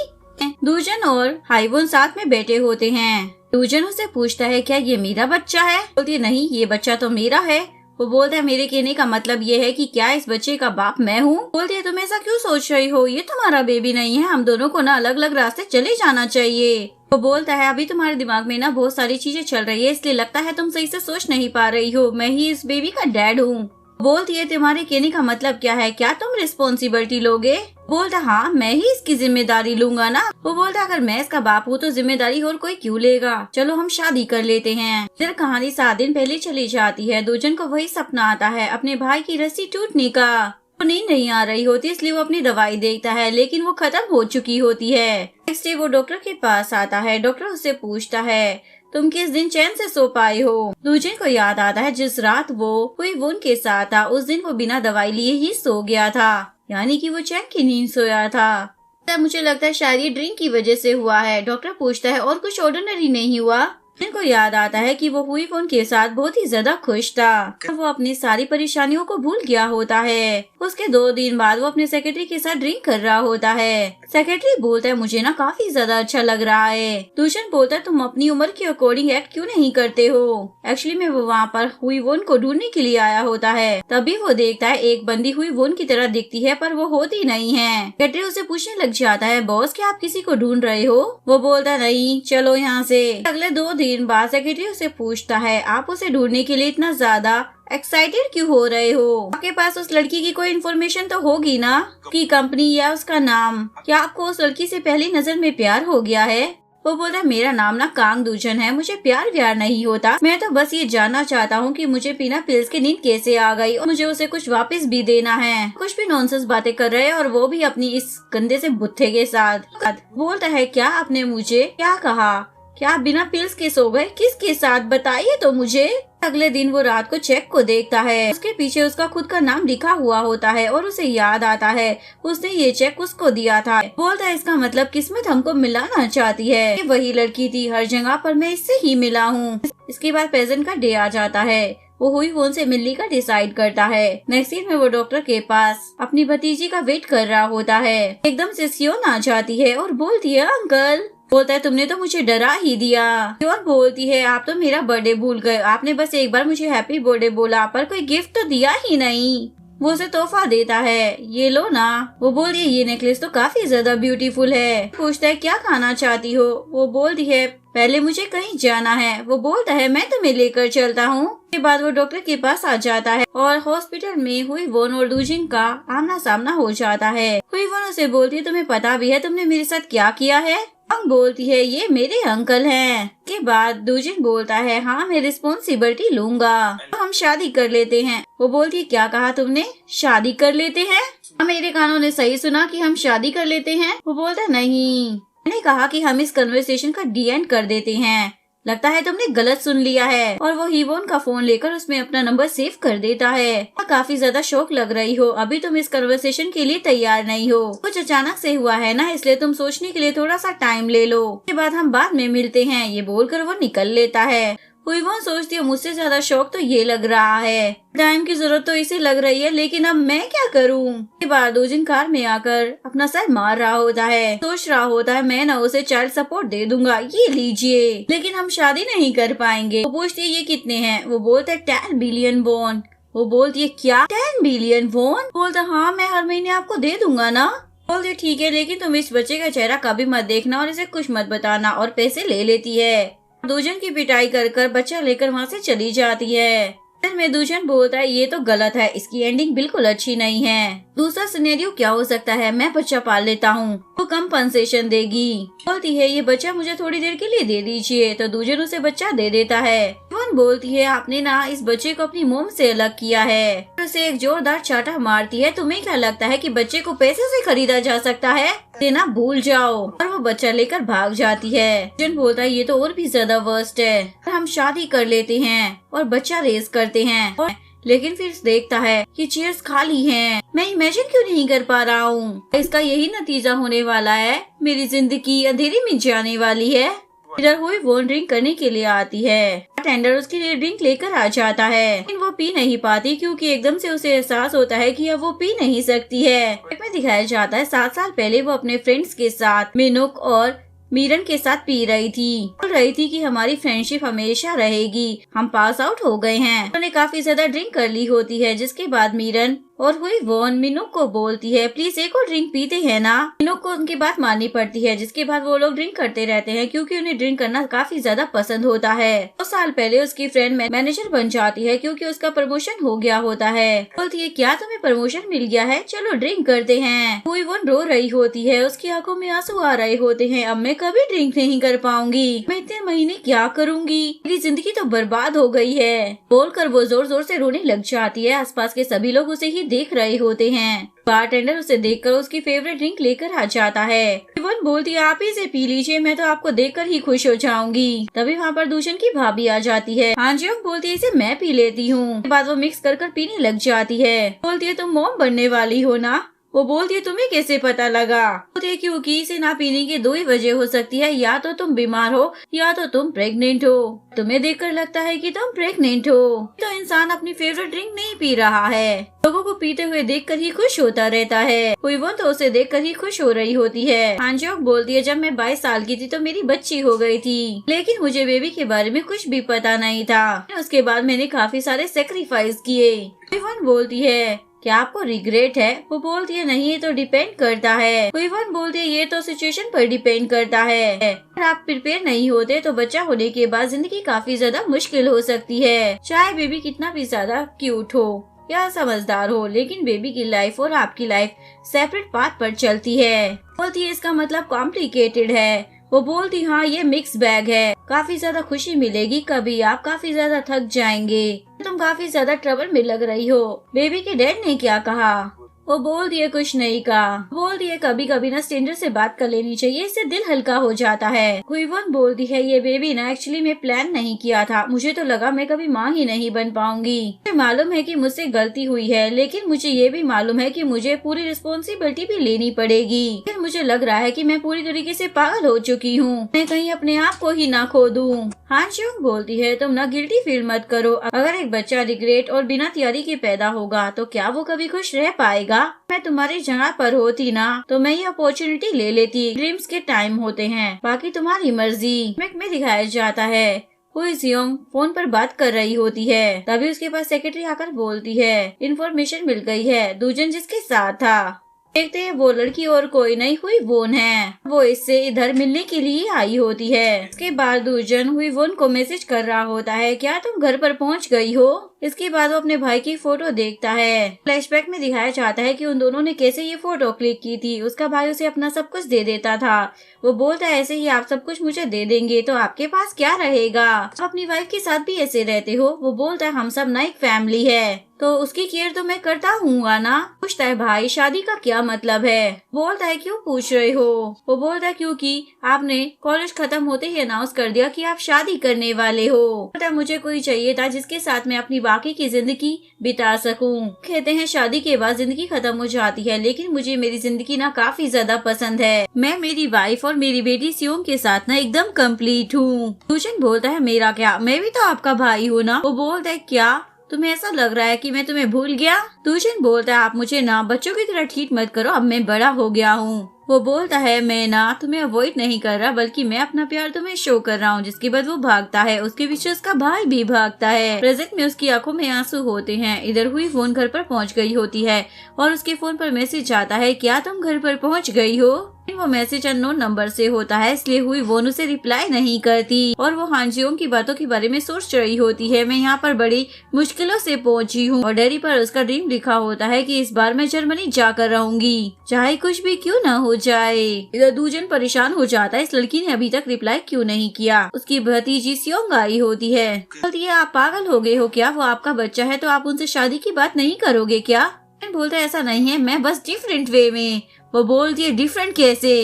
दूजन और हाइवोन साथ में बैठे होते हैं। दूजन उसे पूछता है क्या ये मेरा बच्चा है। बोलती है नहीं ये बच्चा तो मेरा है। वो बोलता है मेरे कहने का मतलब ये है कि क्या इस बच्चे का बाप मैं हूँ। बोलती है तुम ऐसा क्यों सोच रही हो, ये तुम्हारा बेबी नहीं है, हम दोनों को ना अलग अलग रास्ते चले जाना चाहिए। वो बोलता है अभी तुम्हारे दिमाग में ना बहुत सारी चीजें चल रही है, इसलिए लगता है तुम सही से सोच नहीं पा रही हो, मैं ही इस बेबी का डैड हूँ। बोलती है तुम्हारे कहने का मतलब क्या है, क्या तुम रिस्पॉन्सिबिलिटी लोगे। बोलता हाँ मैं ही इसकी जिम्मेदारी लूंगा ना। वो बोलता अगर मैं इसका बाप हूँ तो जिम्मेदारी और कोई क्यों लेगा, चलो हम शादी कर लेते हैं। इधर कहानी 7 दिन पहले चली जाती है। दूजन को वही सपना आता है अपने भाई की रस्सी टूटने का। वो नींद नहीं आ रही होती इसलिए वो अपनी दवाई देखता है लेकिन वो खत्म हो चुकी होती है। नेक्स्ट डे वो डॉक्टर के पास आता है। डॉक्टर उससे पूछता है तुम किस दिन चैन से सो पाई हो। दूजन को याद आता है जिस रात वो हुई वोन के साथ था उस दिन वो बिना दवाई लिए ही सो गया था, यानी कि वो चैन की नींद सोया था। तब मुझे लगता है शायद ये ड्रिंक की वजह से हुआ है। डॉक्टर पूछता है और कुछ ऑर्डिनरी नहीं हुआ। को याद आता है कि वो हुई फोन के साथ बहुत ही ज्यादा खुश था। वो अपनी सारी परेशानियों को भूल गया होता है। उसके 2 दिन बाद वो अपने सेक्रेटरी के साथ ड्रिंक कर रहा होता है। सेक्रेटरी बोलता है मुझे ना काफी ज्यादा अच्छा लग रहा है। दूषण बोलता है तुम अपनी उम्र के अकॉर्डिंग एक्ट क्यों नहीं करते हो। एक्चुअली में वो वहाँ पर हुई वोन को ढूंढने के लिए आया होता है। तभी वो देखता है एक बंदी हुई वोन की तरह दिखती है पर वो होती नहीं है। सेक्रेटरी उसे पूछने लग जाता है बॉस क्या आप किसी को ढूंढ रहे हो। वो बोलता नहीं चलो यहाँ से। अगले 2 दिन बाद सेक्रेटरी उसे पूछता है आप उसे ढूंढने के लिए इतना ज्यादा एक्साइटेड क्यों हो रहे हो। आपके पास उस लड़की की कोई इन्फॉर्मेशन तो होगी ना, की कंपनी या उसका नाम। क्या आपको उस लड़की से पहली नजर में प्यार हो गया है। वो बोलता है मेरा नाम ना कांग दूजन है, मुझे प्यार व्यार नहीं होता। मैं तो बस ये जानना चाहता हूँ कि मुझे बिना पिल्स की नींद कैसे आ गई और मुझे उसे कुछ वापस भी देना है। कुछ भी नॉनसेंस बातें कर रहे हैं और वो भी अपनी इस गंदे से बुत्थे के साथ। बोलता है क्या आपने मुझे क्या कहा, क्या आप बिना पिल्स के सो गए, किसके साथ बताइए तो मुझे। अगले दिन वो रात को चेक को देखता है। उसके पीछे उसका खुद का नाम लिखा हुआ होता है और उसे याद आता है उसने ये चेक उसको दिया था। बोलता है इसका मतलब किस्मत हमको मिलाना चाहती है। ये वही लड़की थी, हर जगह पर मैं इससे ही मिला हूँ। इसके बाद प्रेजेंट का डे आ जाता है। वो हुई फोन से मिलने का डिसाइड करता है। नेक्स्ट सीन में वो डॉक्टर के पास अपनी भतीजी का वेट कर रहा होता है। एकदम से सियोन आ जाती है और बोलती है अंकल। बोलता है तुमने तो मुझे डरा ही दिया। और बोलती है आप तो मेरा बर्थडे भूल गए, आपने बस एक बार मुझे हैप्पी बर्थडे बोला पर कोई गिफ्ट तो दिया ही नहीं। वो उसे तोहफा देता है, ये लो ना। वो बोलती है ये नेकलेस तो काफी ज्यादा ब्यूटीफुल है। पूछता है क्या खाना चाहती हो। वो बोलती है पहले मुझे कहीं जाना है। वो बोलता है मैं तुम्हें लेकर चलता हूँ। के बाद वो डॉक्टर के पास आ जाता है और हॉस्पिटल में हुई वोन और दूजिन का आमना सामना हो जाता है। हुई वोन उसे बोलती है तुम्हें पता भी है तुमने मेरे साथ क्या किया है। हम बोलती है ये मेरे अंकल हैं। के बाद दूजिन बोलता है हाँ मैं रिस्पॉन्सिबिलिटी लूंगा, तो हम शादी कर लेते हैं। वो बोलती है क्या कहा तुमने, शादी कर लेते हैं। मेरे कानों ने सही सुना कि हम शादी कर लेते हैं। वो बोलता है नहीं, मैंने कहा कि हम इस कन्वर्सेशन का डी एंड कर देते हैं। लगता है तुमने गलत सुन लिया है। और वो हीवोन का फोन लेकर उसमें अपना नंबर सेव कर देता है। काफी ज्यादा शौक लग रही हो, अभी तुम इस कन्वर्सेशन के लिए तैयार नहीं हो। कुछ अचानक से हुआ है ना, इसलिए तुम सोचने के लिए थोड़ा सा टाइम ले लो, के बाद हम बाद में मिलते हैं। ये बोलकर वो निकल लेता है। हुईवोन सोचती है मुझसे ज्यादा शौक तो ये लग रहा है, टाइम की जरूरत तो इसे लग रही है, लेकिन अब मैं क्या करूं। के बाद दूजिन कार में आकर अपना सर मार रहा होता है। सोच रहा होता है मैं ना उसे चाइल्ड सपोर्ट दे दूंगा, ये लीजिए, लेकिन हम शादी नहीं कर पाएंगे। वो पूछती है ये कितने हैं। वो बोलता है 10 बिलियन वॉन। वो बोलती है क्या 10 बिलियन वॉन। बोलता हाँ मैं हर महीने आपको दे दूंगा ना। बोलते ठीक है, लेकिन तुम इस बच्चे का चेहरा कभी मत देखना और इसे कुछ मत बताना, और पैसे ले लेती है। दूजन की पिटाई कर बच्चा लेकर वहाँ से चली जाती है। फिर में दूजन बोलता है ये तो गलत है, इसकी एंडिंग बिल्कुल अच्छी नहीं है। दूसरा सिनेरियो क्या हो सकता है, मैं बच्चा पाल लेता हूँ, वो कंपनसेशन देगी। बोलती है ये बच्चा मुझे थोड़ी देर के लिए दे दीजिए, तो दूजन उसे बच्चा दे देता है। वन बोलती है आपने ना इस बच्चे को अपनी मोम से अलग किया है। उसे एक जोरदार चाटा मारती है। तुम्हें क्या लगता है कि बच्चे को पैसे से खरीदा जा सकता है, देना भूल जाओ। और वो बच्चा लेकर भाग जाती है। जन बोलता है ये तो और भी ज्यादा वर्स्ट है, हम शादी कर लेते हैं और बच्चा रेस करते हैं। लेकिन फिर देखता है कि चेयर्स खाली हैं। मैं इमेजिन क्यों नहीं कर पा रहा हूँ, इसका यही नतीजा होने वाला है, मेरी जिंदगी अंधेरे में जाने वाली है। इधर हुई वो ड्रिंक करने के लिए आती है। टेंडर उसके लिए ड्रिंक लेकर आ जाता है, लेकिन वो पी नहीं पाती क्योंकि एकदम से उसे एहसास होता है कि अब वो पी नहीं सकती है। में दिखाया जाता है 7 साल पहले वो अपने फ्रेंड्स के साथ मिनुक और मीरन के साथ पी रही थी। बोल रही थी कि हमारी फ्रेंडशिप हमेशा रहेगी, हम पास आउट हो गए हैं। उन्होंने काफी ज्यादा ड्रिंक कर ली होती है, जिसके बाद मीरन और हुई वॉन मिनोक को बोलती है प्लीज एक और ड्रिंक पीते हैं ना। मिनोक को उनकी बात माननी पड़ती है, जिसके बाद वो लोग ड्रिंक करते रहते हैं क्योंकि उन्हें ड्रिंक करना काफी ज्यादा पसंद होता है। 2 साल पहले उसकी फ्रेंड मैनेजर बन जाती है क्योंकि उसका प्रमोशन हो गया होता है। बोलती है क्या तुम्हें प्रमोशन मिल गया है, चलो ड्रिंक करते हैं। हुई वॉन रो रही होती है, उसकी आंखों में आंसू आ रहे होते हैं। अब मैं कभी ड्रिंक नहीं कर पाऊंगी, मैं इतने महीने क्या करूंगी, मेरी जिंदगी तो बर्बाद हो गई है। बोलकर वो जोर जोर से रोने लग जाती है। आसपास के सभी लोग उसे ही देख रहे होते हैं। बारटेंडर उसे देखकर उसकी फेवरेट ड्रिंक लेकर आ जाता है। इवन बोलती है आप इसे पी लीजिए, मैं तो आपको देखकर ही खुश हो जाऊंगी। तभी वहाँ पर दूषण की भाभी आ जाती है। हांजियोंग बोलती है इसे मैं पी लेती हूँ। बाद वो मिक्स कर पीने लग जाती है। बोलती है तुम मॉम बनने वाली हो ना। वो बोलती है तुम्हें कैसे पता लगा। बोलती है क्योंकि इसे ना पीने की 2 ही वजह हो सकती है, या तो तुम बीमार हो या तो तुम प्रेग्नेंट हो। तुम्हें देखकर लगता है कि तुम प्रेग्नेंट हो। तो इंसान अपनी फेवरेट ड्रिंक नहीं पी रहा है, लोगों को पीते हुए देखकर ही खुश होता रहता है। कोई वो तो उसे देखकर ही खुश हो रही होती है। हांजियोंग बोलती है जब मैं 22 साल की थी तो मेरी बच्ची हो गई थी, लेकिन मुझे बेबी के बारे में कुछ भी पता नहीं था। उसके बाद मैंने काफी सारे सेक्रीफाइस किए। इवन बोलती है क्या आपको रिग्रेट है। वो बोलती है नहीं, ये तो डिपेंड करता है। इवन बोलती है ये तो सिचुएशन पर डिपेंड करता है। अगर आप प्रिपेयर नहीं होते तो बच्चा होने के बाद जिंदगी काफी ज्यादा मुश्किल हो सकती है। चाहे बेबी कितना भी ज्यादा क्यूट हो या समझदार हो, लेकिन बेबी की लाइफ और आपकी लाइफ सेपरेट पाथ पर चलती है। बोलती है इसका मतलब कॉम्प्लिकेटेड है। वो बोलती हाँ ये मिक्स बैग है, काफी ज्यादा खुशी मिलेगी कभी आप काफी ज्यादा थक जाएंगे, तुम काफी ज्यादा ट्रबल में लग रही हो। बेबी के डैड ने क्या कहा। वो बोल दिए कुछ नहीं कहा। बोल दिए कभी कभी ना स्ट्रेंजर से बात कर लेनी चाहिए, इससे दिल हल्का हो जाता है। हुईवन बोलती है ये बेबी ना एक्चुअली मैं प्लान नहीं किया था, मुझे तो लगा मैं कभी माँ ही नहीं बन पाऊंगी। मुझे मालूम है कि मुझसे गलती हुई है, लेकिन मुझे ये भी मालूम है कि मुझे पूरी रिस्पॉन्सिबिलिटी भी लेनी पड़ेगी। फिर मुझे लग रहा है कि मैं पूरी तरीके से पागल हो चुकी हूँ, मैं कहीं अपने आप को ही ना खो दूँ। हांजियोंग बोलती है तुम ना गिल्टी फील मत करो, अगर एक बच्चा रिग्रेट और बिना तैयारी के पैदा होगा तो क्या वो कभी खुश रह पाएगा। मैं तुम्हारी जगह पर होती ना तो मैं ये अपॉर्चुनिटी ले लेती। ड्रीम्स के टाइम होते हैं, बाकी तुम्हारी मर्जी। में दिखाया जाता है हुईजियोंग फोन पर बात कर रही होती है, तभी उसके पास सेक्रेटरी आकर बोलती है इन्फॉर्मेशन मिल गई है, दूजन जिसके साथ था देखते हैं वो लड़की और कोई नहीं हुई वोन है, वो इससे इधर मिलने के लिए आई होती है। इसके बाद दूजन हुई वोन को मैसेज कर रहा होता है क्या तुम घर पर पहुंच गई हो। इसके बाद वो अपने भाई की फोटो देखता है। फ्लैशबैक में दिखाया जाता है कि उन दोनों ने कैसे ये फोटो क्लिक की थी। उसका भाई उसे अपना सब कुछ दे देता था। वो बोलता है ऐसे ही आप सब कुछ मुझे दे देंगे तो आपके पास क्या रहेगा, आप अपनी वाइफ के साथ भी ऐसे रहते हो। वो बोलता है हम सब ना एक फैमिली है तो उसकी केयर तो मैं करता हूँ ना। पूछता है भाई शादी का क्या मतलब है। बोलता है क्यों पूछ रहे हो। वो बोलता है क्योंकि आपने कॉलेज खत्म होते ही अनाउंस कर दिया कि आप शादी करने वाले हो। बोलता है मुझे कोई चाहिए था जिसके साथ मैं अपनी बाकी की जिंदगी बिता सकूं। कहते हैं शादी के बाद जिंदगी खत्म हो जाती है, लेकिन मुझे मेरी जिंदगी ना काफी ज्यादा पसंद है। मैं मेरी वाइफ और मेरी बेटी सियोंग के साथ ना एकदम कंप्लीट हूँ। दूजन बोलता है मेरा क्या, मैं भी तो आपका भाई हूँ ना। वो बोलता है क्या तुम्हें ऐसा लग रहा है कि मैं तुम्हें भूल गया। दूजन बोलता है आप मुझे ना बच्चों की तरह ट्रीट मत करो, अब मैं बड़ा हो गया हूँ। वो बोलता है मैं ना तुम्हें अवॉइड नहीं कर रहा, बल्कि मैं अपना प्यार तुम्हें शो कर रहा हूँ। जिसके बाद वो भागता है, उसके पीछे उसका भाई भी भागता है। प्रेजेंट में उसकी आंखों में आंसू होते हैं। इधर हुई फोन घर पर पहुँच गई होती है और उसके फोन पर मैसेज आता है क्या तुम घर पर पहुँच गई हो। वो मैसेज अननोन नंबर से होता है, इसलिए हुई वोन उसे रिप्लाई नहीं करती और वो हांजियोंग की बातों के बारे में सोच रही होती है। मैं यहाँ पर बड़ी मुश्किलों से पहुँची हूँ और डायरी पर उसका ड्रीम लिखा होता है कि इस बार मैं जर्मनी जाकर रहूंगी, चाहे कुछ भी क्यों न हो जाए। इधर दूजन परेशान हो जाता है, इस लड़की ने अभी तक रिप्लाई क्यों नहीं किया। उसकी भतीजी सियोंग आई होती है। बोलती है आप पागल हो गए हो क्या, वो आपका बच्चा है तो आप उनसे शादी की बात नहीं करोगे क्या। बोलता है ऐसा नहीं है, मैं बस डिफरेंट वे में। वो बोलती है डिफरेंट कैसे,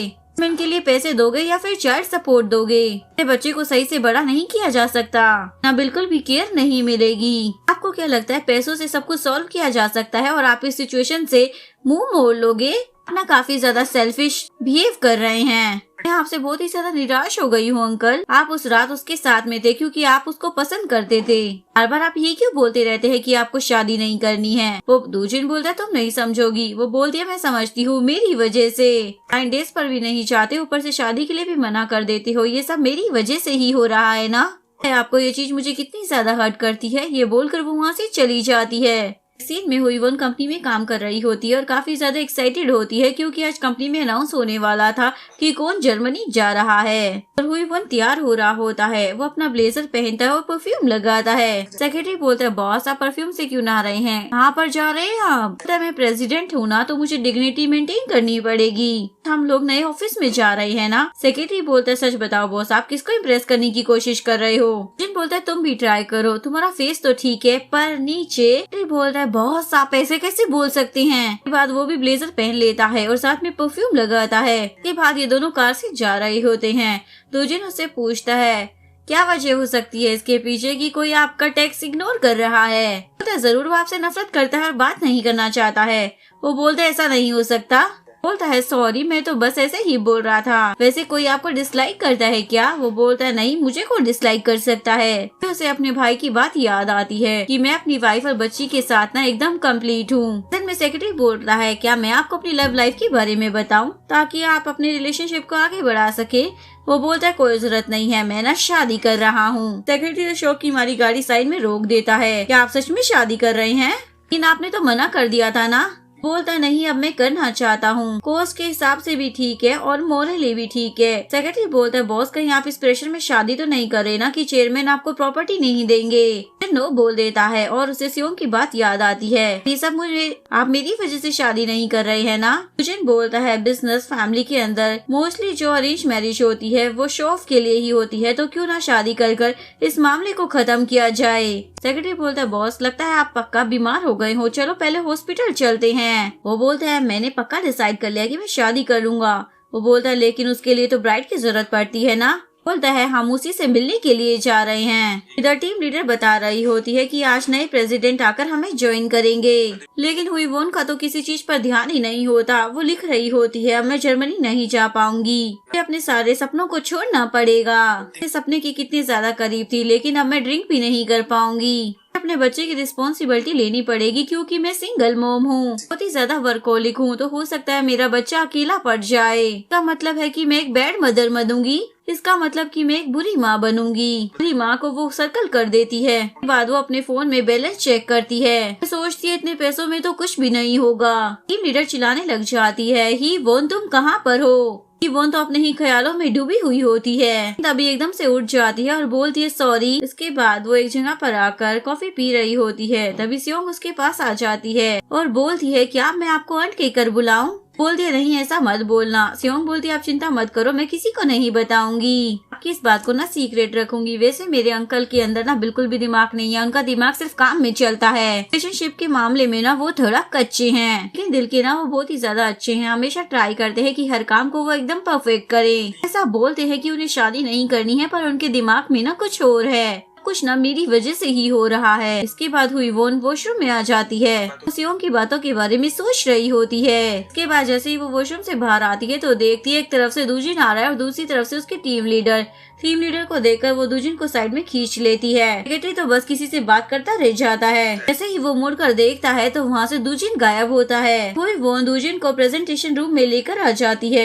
इनके लिए पैसे दोगे या फिर चाइल्ड सपोर्ट दोगे। बच्चे को सही से बड़ा नहीं किया जा सकता, ना बिल्कुल भी केयर नहीं मिलेगी। आपको क्या लगता है पैसों से सब कुछ सॉल्व किया जा सकता है और आप इस सिचुएशन से मुंह मोड़ लोगे। ना काफी ज्यादा सेल्फिश बिहेव कर रहे हैं। मैं आपसे बहुत ही ज्यादा निराश हो गई हूँ अंकल, आप उस रात उसके साथ में थे क्योंकि आप उसको पसंद करते थे। बार बार आप ये क्यों बोलते रहते हैं कि आपको शादी नहीं करनी है। वो दूजन बोलता है तुम नहीं समझोगी। वो बोलती है मैं समझती हूँ, मेरी वजह से 9 डेज पर भी नहीं चाहते, ऊपर से शादी के लिए भी मना कर देते हो, ये सब मेरी वजह से ही हो रहा है ना। आपको ये चीज मुझे कितनी ज्यादा हर्ट करती है। ये बोलकर वो वहाँ से चली जाती है। सीन में हुई वोन कंपनी में काम कर रही होती है और काफी ज्यादा एक्साइटेड होती है क्योंकि आज कंपनी में अनाउंस होने वाला था कि कौन जर्मनी जा रहा है। और हुई वोन तैयार हो रहा होता है, वो अपना ब्लेजर पहनता है और परफ्यूम लगाता है। सेक्रेटरी बोलता है बॉस आप परफ्यूम से क्यों नहा रहे हैं, कहाँ पर जा रहे हैं आप? मैं प्रेसिडेंट हूँ ना, तो मुझे डिग्निटी मेंटेन करनी पड़ेगी। हम लोग नए ऑफिस में जा रहे हैं ना। सेक्रेटरी बोलता है सच बताओ बॉस आप किसको इम्प्रेस करने की कोशिश कर रहे हो? जिन बोलता है तुम भी ट्राई करो, तुम्हारा फेस तो ठीक है पर नीचे। बोलता है बॉस आप ऐसे कैसे बोल सकते हैं? के बाद वो भी ब्लेजर पहन लेता है और साथ में परफ्यूम लगाता है। के बाद ये दोनों कार से जा रहे होते हैं। दूजिन उससे पूछता है क्या वजह हो सकती है इसके पीछे कि कोई आपका टैक्स इग्नोर कर रहा है? बोलता है जरूर वो आपसे नफरत करता है और बात नहीं करना चाहता है। वो बोलता है ऐसा नहीं हो सकता। बोलता है सॉरी मैं तो बस ऐसे ही बोल रहा था। वैसे कोई आपको डिसलाइक करता है क्या? वो बोलता है नहीं मुझे कौन डिसलाइक कर सकता है। तो उसे अपने भाई की बात याद आती है कि मैं अपनी वाइफ और बच्ची के साथ ना एकदम कंप्लीट हूँ। दिन में सेक्रेटरी बोलता है क्या मैं आपको अपनी लव लाइफ के बारे में बताऊं ताकि आप अपने रिलेशनशिप को आगे बढ़ा सके? वो बोलता है कोई जरूरत नहीं है, मैं ना शादी कर रहा हूँ। सेक्रेटरी शौक की मारी गाड़ी साइड में रोक देता है। क्या आप सच में शादी कर रहे हैं? लेकिन आपने तो मना कर दिया था ना। बोलता नहीं अब मैं करना चाहता हूँ, कोर्स के हिसाब से भी ठीक है और मोरली भी ठीक है। सेक्रेटरी बोलता है बॉस कहीं आप इस प्रेशर में शादी तो नहीं कर रहे ना कि चेयरमैन आपको प्रॉपर्टी नहीं देंगे? नो बोल देता है और उसे सियोंग की बात याद आती है। ये सब मुझे आप मेरी वजह से शादी नहीं कर रहे हैं ना? जुजिन बोलता है बिजनेस फैमिली के अंदर मोस्टली जो अरेंज मैरिज होती है वो शो ऑफ के लिए ही होती है, तो क्यों ना शादी कर इस मामले को खत्म किया जाए। सेक्रेटरी बोलता है बॉस लगता है आप पक्का बीमार हो गए हो, चलो पहले हॉस्पिटल चलते हैं। वो बोलता है मैंने पक्का डिसाइड कर लिया कि मैं शादी कर लूंगा। वो बोलता है लेकिन उसके लिए तो ब्राइड की जरूरत पड़ती है ना। बोलता है हम उसी से मिलने के लिए जा रहे हैं। इधर टीम लीडर बता रही होती है कि आज नए प्रेसिडेंट आकर हमें ज्वाइन करेंगे, लेकिन हुई वोन का तो किसी चीज पर ध्यान ही नहीं होता। वो लिख रही होती है अब मैं जर्मनी नहीं जा पाऊंगी, अपने सारे सपनों को छोड़ना पड़ेगा। सपने की कितनी ज्यादा करीब थी, लेकिन अब मैं ड्रिंक भी नहीं कर पाऊंगी। अपने बच्चे की रिस्पॉन्सिबिलिटी लेनी पड़ेगी क्योंकि मैं सिंगल मॉम हूँ, बहुत ही ज्यादा वर्कोलिक हूँ, तो हो सकता है मेरा बच्चा अकेला पड़ जाए। इसका मतलब है कि मैं एक बैड मदर बनूंगी, इसका मतलब कि मैं एक बुरी माँ बनूंगी। बुरी माँ को वो सर्कल कर देती है। बाद वो अपने फोन में बैलेंस चेक करती है, सोचती है इतने पैसों में तो कुछ भी नहीं होगा। टीम लीडर चिल्लाने लग जाती है ही वोन तुम कहाँ पर हो? वोन तो अपने ही ख्यालों में डूबी हुई होती है, तभी एकदम से उठ जाती है और बोलती है सॉरी। इसके बाद वो एक जगह पर आकर कॉफी पी रही होती है, तभी सियोंग उसके पास आ जाती है और बोलती है क्या मैं आपको आंट कहकर बुलाऊं? बोलती है नहीं ऐसा मत बोलना। सियोंग बोलती है आप चिंता मत करो, मैं किसी को नहीं बताऊंगी, आपकी इस बात को ना सीक्रेट रखूंगी। वैसे मेरे अंकल के अंदर ना बिल्कुल भी दिमाग नहीं है, उनका दिमाग सिर्फ काम में चलता है। रिलेशनशिप के मामले में ना वो थोड़ा कच्चे हैं, लेकिन दिल के ना वो बहुत ही ज्यादा अच्छे हैं। हमेशा ट्राई करते हैं कि हर काम को वो एकदम परफेक्ट करें। ऐसा बोलते हैं कि उन्हें शादी नहीं करनी है, पर उनके दिमाग में ना कुछ और है, कुछ ना मेरी वजह से ही हो रहा है। इसके बाद हुई वोन वॉशरूम में आ जाती है, सियोंग की बातों के बारे में सोच रही होती है। इसके बाद जैसे ही वो वॉशरूम से बाहर आती है तो देखती है एक तरफ से दूजिन आ रहा है और दूसरी तरफ से उसके टीम लीडर को देखकर वो दूजिन को साइड में खींच लेती है। सेक्रेटरी तो बस किसी से बात करता रह जाता है। जैसे ही वो मुड़कर देखता है तो वहाँ से दूजिन गायब होता है। वोन दूजिन को प्रेजेंटेशन रूम में लेकर आ जाती है।